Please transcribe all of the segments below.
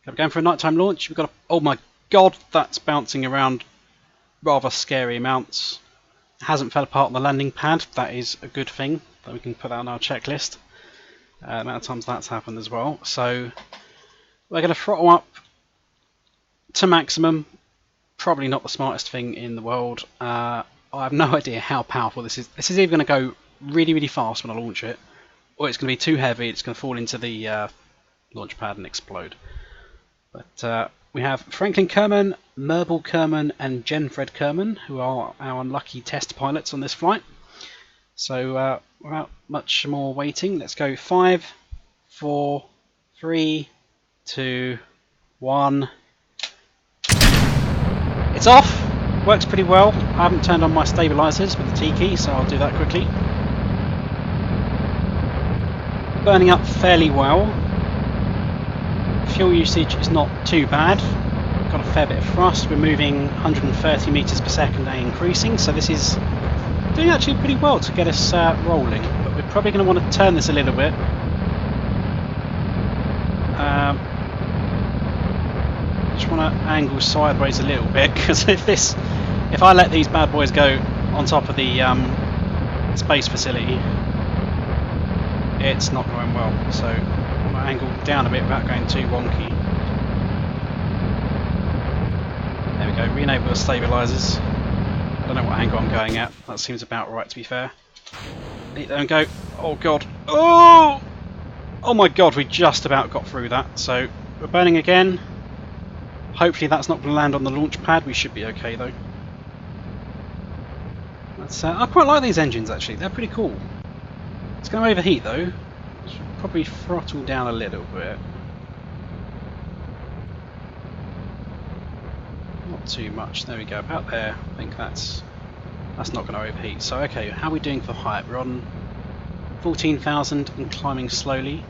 Okay, we're going for a nighttime launch. We've got oh my god, that's bouncing around rather scary amounts. It hasn't fell apart on the landing pad. That is a good thing. That we can put that on our checklist. The amount of times that's happened as well. So we're going to throttle up to maximum. Probably not the smartest thing in the world. I have no idea how powerful this is. This is either going to go really, really fast when I launch it, or it's going to be too heavy. It's going to fall into the launch pad and explode. But we have Franklin Kerman, Merble Kerman, and Jenfred Kerman, who are our unlucky test pilots on this flight. So without much more waiting, let's go 5, 4, 3, 2, 1. It's off! Works pretty well. I haven't turned on my stabilisers with the T key, so I'll do that quickly. Burning up fairly well. Fuel usage is not too bad. Got a fair bit of thrust. We're moving 130 metres per second and increasing, so this is doing actually pretty well to get us rolling. But we're probably going to want to turn this a little bit. Just want to angle sideways a little bit, because if I let these bad boys go on top of the space facility, it's not going well. So I want to angle down a bit without going too wonky. There we go. Re-enable the stabilisers. I don't know what angle I'm going at. That seems about right, to be fair. There we go. Oh god. Oh! Oh my god, we just about got through that. So we're burning again. Hopefully that's not going to land on the launch pad. We should be okay though. I quite like these engines actually. They're pretty cool. It's going to overheat though. Should probably throttle down a little bit. Not too much. There we go. About there. I think that's not going to overheat. So okay, how are we doing for height? We're on 14,000 and climbing slowly.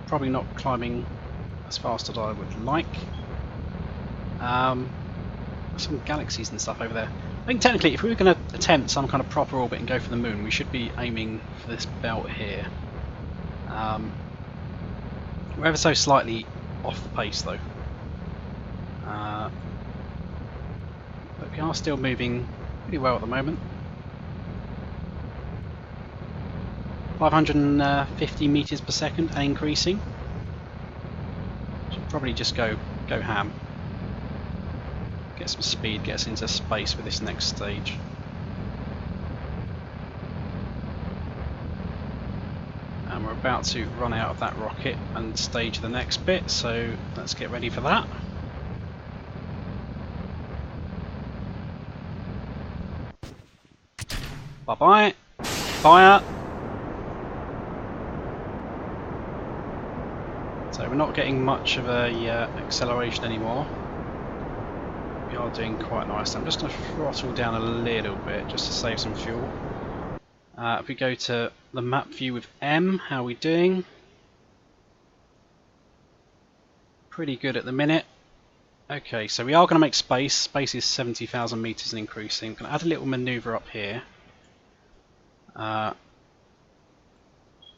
Probably not climbing as fast as I would like. Some galaxies and stuff over there. I think technically if we were going to attempt some kind of proper orbit and go for the moon, we should be aiming for this belt here. We're ever so slightly off the pace though. But we are still moving pretty well at the moment. 550 meters per second and increasing. Should probably just go ham. Get some speed, get us into space with this next stage. And we're about to run out of that rocket and stage the next bit, so let's get ready for that. Bye bye. Fire. So we're not getting much of a acceleration anymore. We are doing quite nice. I'm just going to throttle down a little bit just to save some fuel. If we go to the map view with M, how are we doing? Pretty good at the minute. Okay, so we are going to make space. Space is 70,000 meters and increasing. I'm going to add a little maneuver up here. We're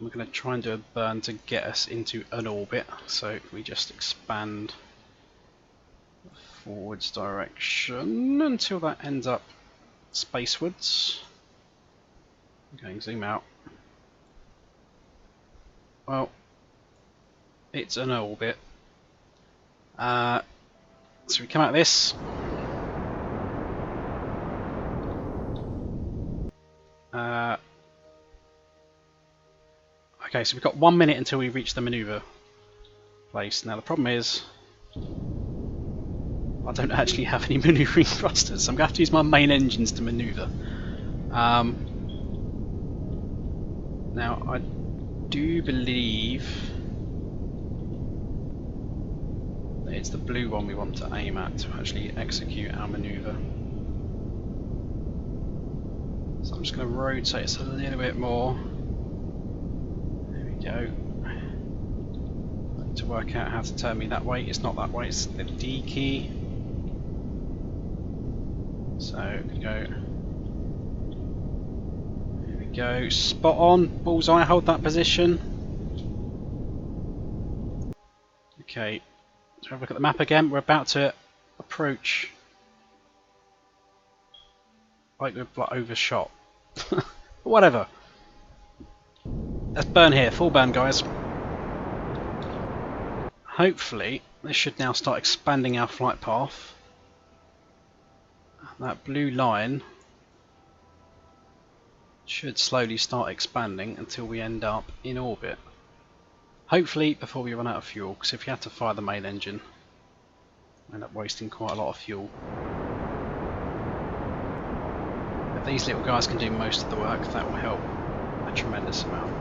going to try and do a burn to get us into an orbit. So if we just expand the forwards direction until that ends up spacewards. Okay, zoom out. Well, it's an orbit. So we come out of this. Okay, so we've got 1 minute until we reach the maneuver place. Now the problem is I don't actually have any manoeuvring thrusters, so I'm going to have to use my main engines to manoeuvre. Now I do believe that it's the blue one we want to aim at to actually execute our manoeuvre. So I'm just going to rotate us a little bit more. Go. To work out how to turn me that way. It's not that way, it's the D key. So go. Here we go. Spot on. Bullseye. Hold that position. Okay, let's have a look at the map again. We're about to approach. Like we're overshot. Whatever. Let's burn here. Full burn, guys. Hopefully, this should now start expanding our flight path. That blue line should slowly start expanding until we end up in orbit. Hopefully before we run out of fuel, because if you have to fire the main engine, we end up wasting quite a lot of fuel. If these little guys can do most of the work, that will help a tremendous amount.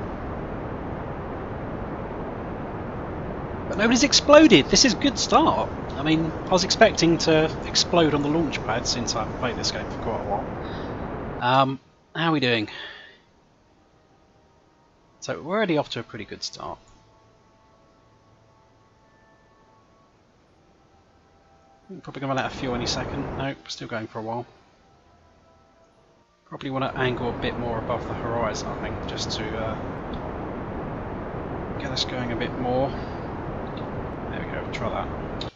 But nobody's exploded! This is a good start! I mean, I was expecting to explode on the launch pad since I've played this game for quite a while. How are we doing? So we're already off to a pretty good start. Probably going to run out of fuel any second. Nope, still going for a while. Probably want to angle a bit more above the horizon, I think, just to get us going a bit more. There we go, try that.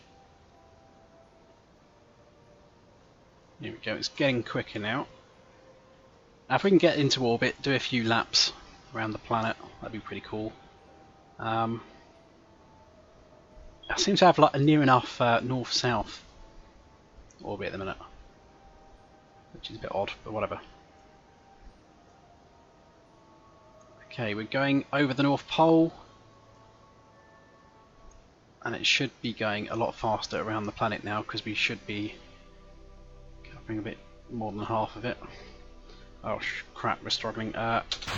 Here we go, it's getting quicker now. Now if we can get into orbit, do a few laps around the planet, that'd be pretty cool. I seem to have like a near enough north-south orbit at the minute, which is a bit odd, but whatever. Okay, we're going over the North Pole, and it should be going a lot faster around the planet now because we should be covering a bit more than half of it. Oh crap, we're struggling.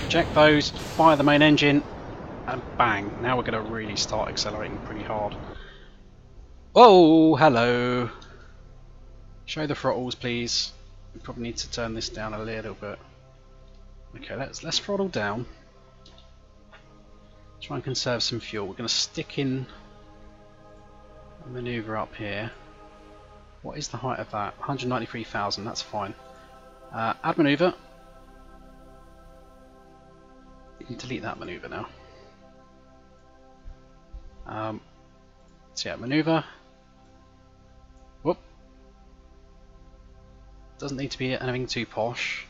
Eject those, fire the main engine, and bang! Now we're going to really start accelerating pretty hard. Whoa, hello! Show the throttles, please. We probably need to turn this down a little bit. Okay, let's throttle down. Try and conserve some fuel. We're going to stick in a manoeuvre up here. What is the height of that? 193,000. That's fine. Add manoeuvre. You can delete that manoeuvre now. So yeah, manoeuvre. Whoop. Doesn't need to be anything too posh.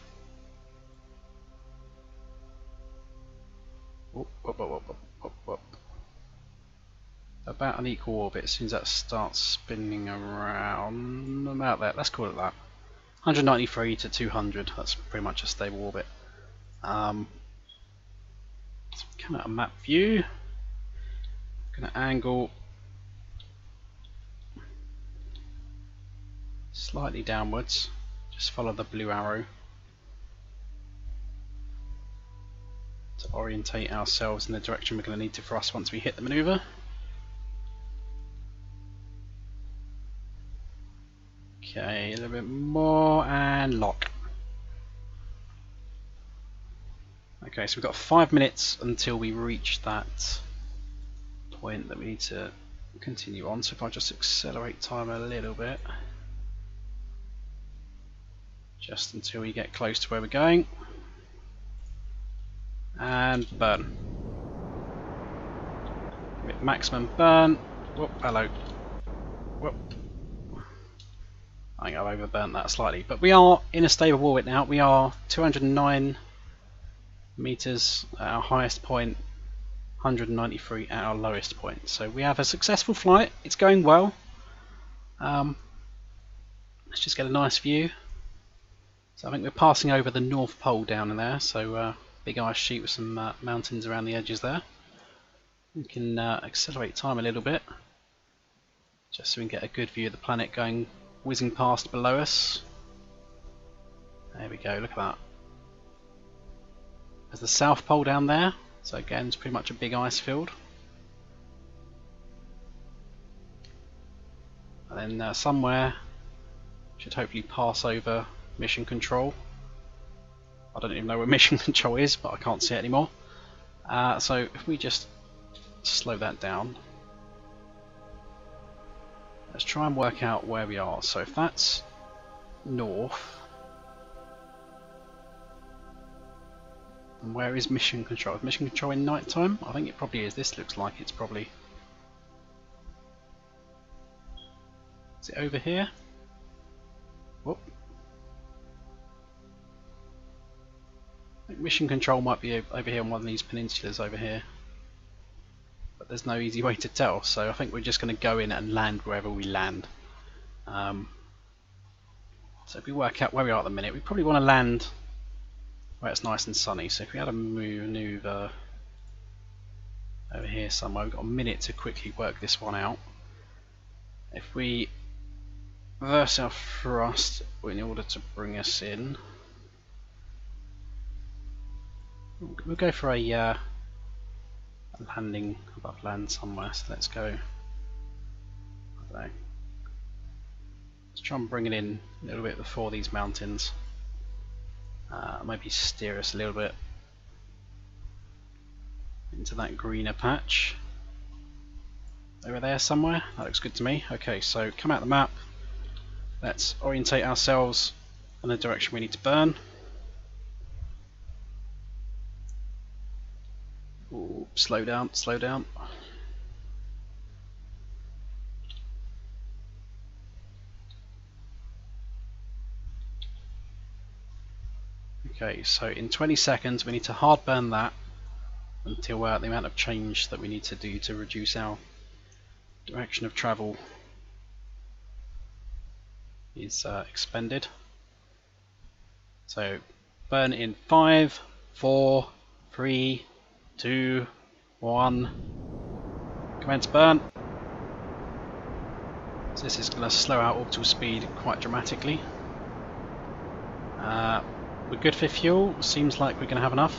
Whoop, whoop, whoop, whoop, whoop, whoop. About an equal orbit as soon as that starts spinning around. About that, let's call it that. 193 to 200, that's pretty much a stable orbit. Come out of map view. Going to angle slightly downwards. Just follow the blue arrow to orientate ourselves in the direction we're going to need to thrust once we hit the manoeuvre. Okay, a little bit more and lock. Okay, so we've got 5 minutes until we reach that point that we need to continue on. So if I just accelerate time a little bit, just until we get close to where we're going, and burn. Maximum burn. Whoop, hello. Whoop. I think I've overburnt that slightly, but we are in a stable orbit now. We are 209 meters at our highest point, 193 at our lowest point. So we have a successful flight. It's going well. Let's just get a nice view. So I think we're passing over the North Pole down in there. So big ice sheet with some mountains around the edges there. We can accelerate time a little bit, just so we can get a good view of the planet going whizzing past below us. There we go, look at that. There's the South Pole down there, so again it's pretty much a big ice field. And then somewhere should hopefully pass over mission control. I don't even know where mission control is, but I can't see it anymore. So if we just slow that down, let's try and work out where we are. So if that's north, and where is mission control? Is mission control in night time? I think it probably is. This looks like it's probably Is it over here? Whoop. I think mission control might be over here on one of these peninsulas over here. But there's no easy way to tell, so I think we're just going to go in and land wherever we land. So if we work out where we are at the minute, we probably want to land where it's nice and sunny. So if we had a maneuver over here somewhere, we've got a minute to quickly work this one out. If we reverse our thrust in order to bring us in, we'll go for a landing above land somewhere. So let's go. I don't know. Let's try and bring it in a little bit before these mountains. Maybe steer us a little bit into that greener patch. Over there somewhere. That looks good to me. Okay, so come out the map. Let's orientate ourselves in the direction we need to burn. Ooh, slow down, slow down. Okay, so in 20 seconds we need to hard burn that until the amount of change that we need to do to reduce our direction of travel is expended. So burn in 5, 4, 3, 2, 1. Commence burn. So this is going to slow our orbital speed quite dramatically. We're good for fuel. Seems like we're going to have enough.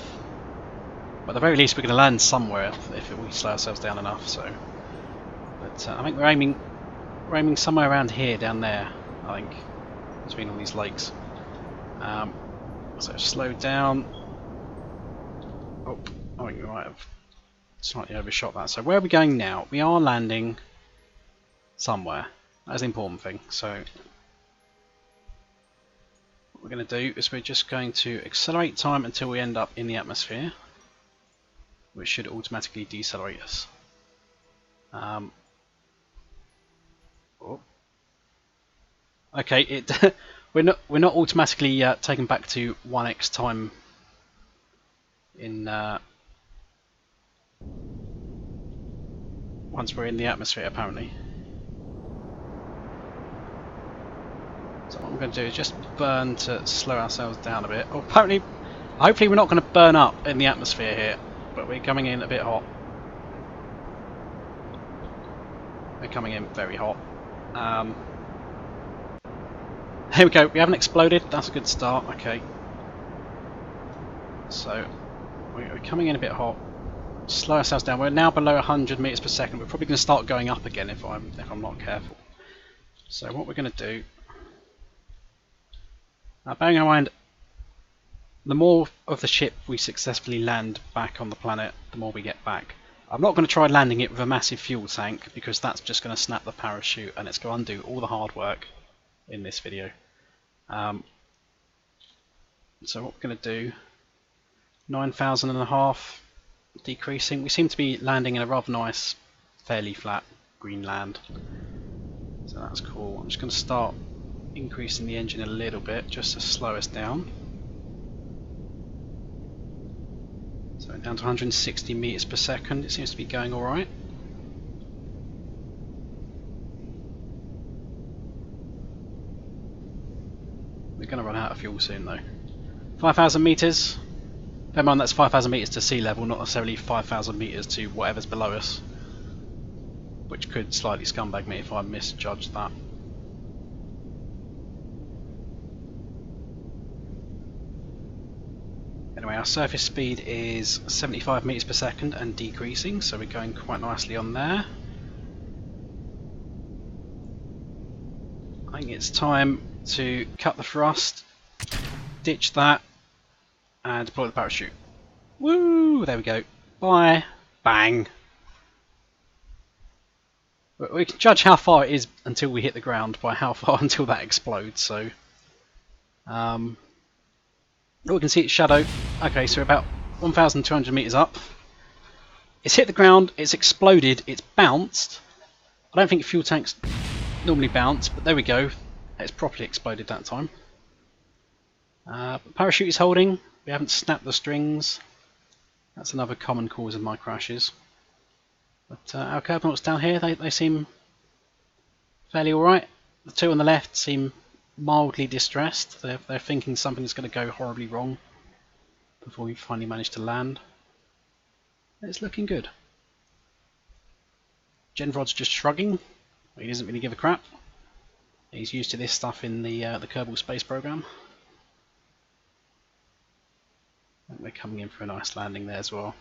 But at the very least, we're going to land somewhere if we slow ourselves down enough. So, but I think we're aiming somewhere around here, down there. I think between all these lakes. So slow down. Oh, I think we might have slightly overshot that. So where are we going now? We are landing somewhere. That's the important thing. So what we're going to do is we're just going to accelerate time until we end up in the atmosphere, which should automatically decelerate us. Okay, we're not automatically taken back to 1x time in once we're in the atmosphere, apparently. So what I'm going to do is just burn to slow ourselves down a bit. Oh, apparently, hopefully we're not going to burn up in the atmosphere here, but we're coming in a bit hot. We're coming in very hot. Here we go, we haven't exploded, that's a good start, okay. So, we're coming in a bit hot. Slow ourselves down, we're now below 100 meters per second. We're probably going to start going up again if I'm not careful. So what we're going to do, bearing in mind, the more of the ship we successfully land back on the planet, the more we get back. I'm not going to try landing it with a massive fuel tank, because that's just going to snap the parachute and it's going to undo all the hard work in this video. So what we're going to do, 9,500 decreasing. We seem to be landing in a rather nice, fairly flat green land. So that's cool. I'm just going to start increasing the engine a little bit just to slow us down. So down to 160 meters per second. It seems to be going alright. We're going to run out of fuel soon though. 5,000 meters. Bear in mind that's 5,000 meters to sea level, not necessarily 5,000 meters to whatever's below us, which could slightly scumbag me if I misjudged that. Anyway, our surface speed is 75 meters per second and decreasing, so we're going quite nicely on there. I think it's time to cut the thrust, ditch that, and deploy the parachute. Woo! There we go. Bye. Bang. We can judge how far it is until we hit the ground by how far until that explodes. So, we can see its shadow. Okay, so we're about 1,200 meters up. It's hit the ground. It's exploded. It's bounced. I don't think fuel tanks normally bounce, but there we go. It's properly exploded that time. Parachute is holding. We haven't snapped the strings. That's another common cause of my crashes. But our Kerbals down here, they seem fairly alright. The two on the left seem mildly distressed. They're thinking something's going to go horribly wrong before we finally manage to land. It's looking good. Genrod's just shrugging. He doesn't really give a crap. He's used to this stuff in the Kerbal Space Program. And we're coming in for a nice landing there as well.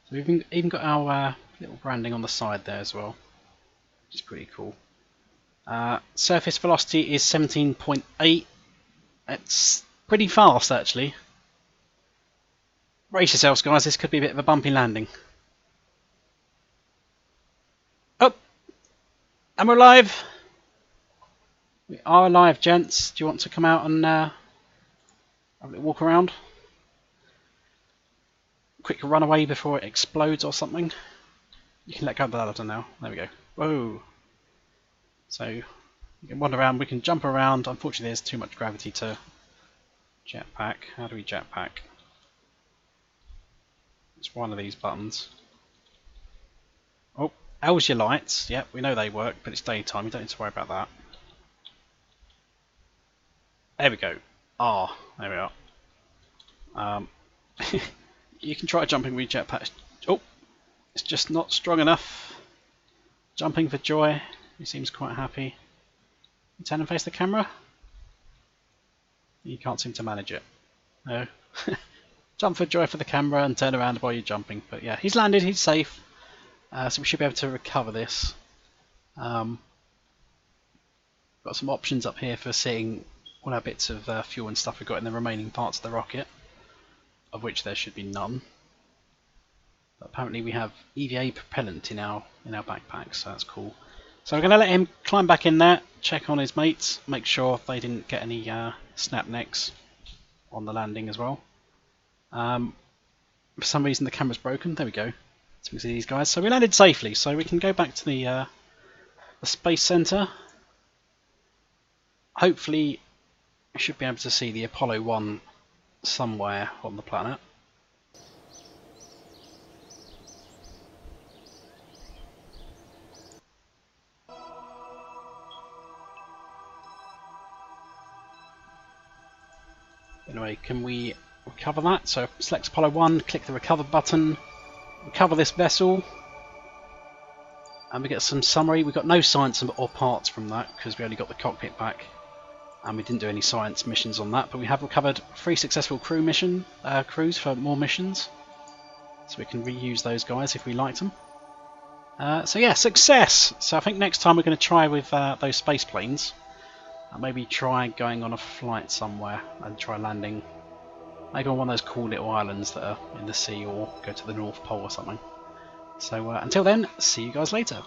So we've even got our little branding on the side there as well, which is pretty cool. Surface velocity is 17.8. It's pretty fast actually. Brace yourselves guys, this could be a bit of a bumpy landing. Oh! And we're alive! We are alive, gents. Do you want to come out and have a little walk around? Quick runaway before it explodes or something. You can let go of the ladder now. There we go. Whoa! So, we can wander around, we can jump around. Unfortunately there's too much gravity to jetpack. How do we jetpack? It's one of these buttons. Oh, L's your lights. Yep, we know they work, but it's daytime. You don't need to worry about that. There we go. Ah, there we are. You can try jumping with jetpack. Oh, it's just not strong enough. Jumping for joy. He seems quite happy. You turn and face the camera. You can't seem to manage it. No. Jump for joy for the camera and turn around while you're jumping. But yeah, he's landed, he's safe. So we should be able to recover this. Got some options up here for seeing all our bits of fuel and stuff we've got in the remaining parts of the rocket, of which there should be none. But apparently we have EVA propellant in our backpack, so that's cool. So we're going to let him climb back in there, check on his mates, make sure they didn't get any snap necks on the landing as well. For some reason the camera's broken. There we go. So we can see these guys. So we landed safely, so we can go back to the Space Center. Hopefully we should be able to see the Apollo 1 somewhere on the planet. Anyway, can we recover that? So select Apollo 1, click the recover button, recover this vessel, and we get some summary. We've got no science or parts from that because we only got the cockpit back, and we didn't do any science missions on that, but we have recovered 3 successful crews for more missions, so we can reuse those guys if we liked them. So yeah, success! So I think next time we're going to try with those space planes, and maybe try going on a flight somewhere and try landing maybe on one of those cool little islands that are in the sea, or go to the North Pole or something. So until then, see you guys later.